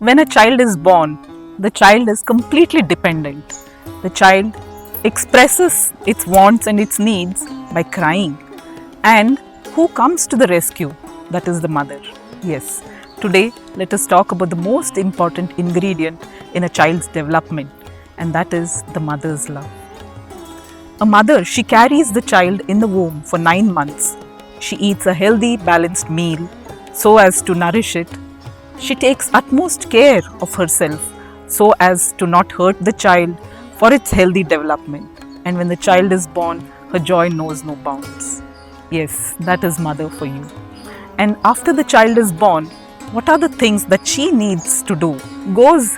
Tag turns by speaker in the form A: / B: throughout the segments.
A: When a child is born, the child is completely dependent. The child expresses its wants and its needs by crying. And who comes to the rescue? That is the mother. Yes, today let us talk about the most important ingredient in a child's development, and that is the mother's love. A mother, she carries the child in the womb for 9 months. She eats a healthy, balanced meal so as to nourish it. She takes utmost care of herself so as to not hurt the child for its healthy development. And when the child is born, her joy knows no bounds. Yes, that is mother for you. And after the child is born, what are the things that she needs to do goes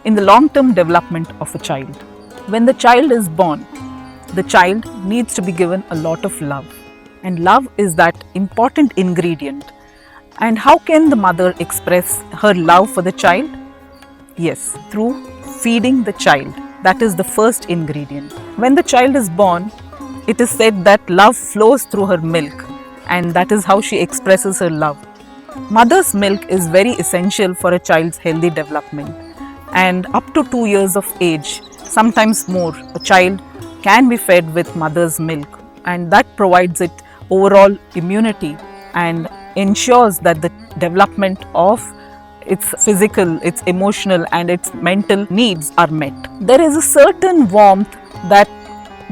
A: in the long-term development of a child. When the child is born, the child needs to be given a lot of love. And love is that important ingredient. And how can the mother express her love for the child? Yes, through feeding the child. That is the first ingredient. When the child is born, it is said that love flows through her milk, and that is how she expresses her love. Mother's milk is very essential for a child's healthy development. And up to 2 years of age, sometimes more, a child can be fed with mother's milk, and that provides it overall immunity and ensures that the development of its physical, its emotional and its mental needs are met. There is a certain warmth that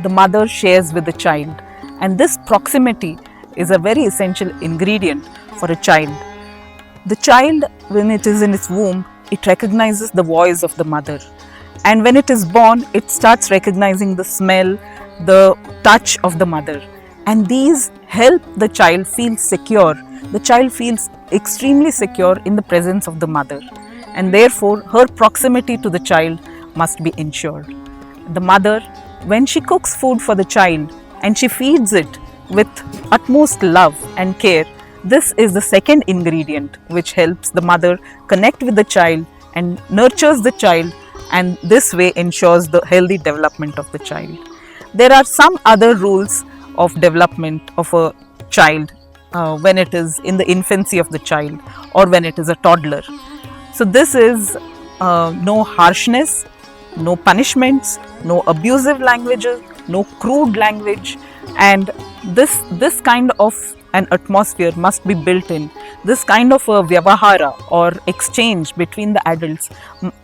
A: the mother shares with the child, and this proximity is a very essential ingredient for a child. The child, when it is in its womb, it recognizes the voice of the mother, and when it is born, it starts recognizing the smell, the touch of the mother, and these help the child feel secure. The child feels extremely secure in the presence of the mother, and therefore her proximity to the child must be ensured. The mother, when she cooks food for the child and she feeds it with utmost love and care, this is the second ingredient which helps the mother connect with the child and nurtures the child, and this way ensures the healthy development of the child. There are some other rules of development of a child when it is in the infancy of the child or when it is a toddler. So this is no harshness, no punishments, no abusive languages, no crude language, and this kind of an atmosphere must be built in. This kind of a vyavahara or exchange between the adults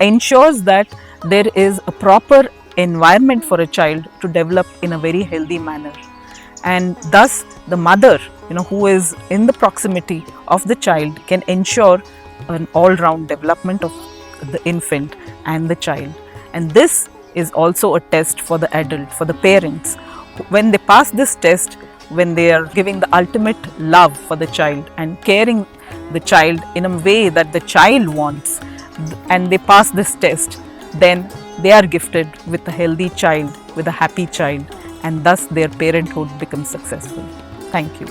A: ensures that there is a proper environment for a child to develop in a very healthy manner. And thus the mother, who is in the proximity of the child, can ensure an all-round development of the infant and the child. And this is also a test for the adult, for the parents. When they pass this test, when they are giving the ultimate love for the child and caring the child in a way that the child wants, and they pass this test, then they are gifted with a healthy child, with a happy child, and thus their parenthood becomes successful. Thank you.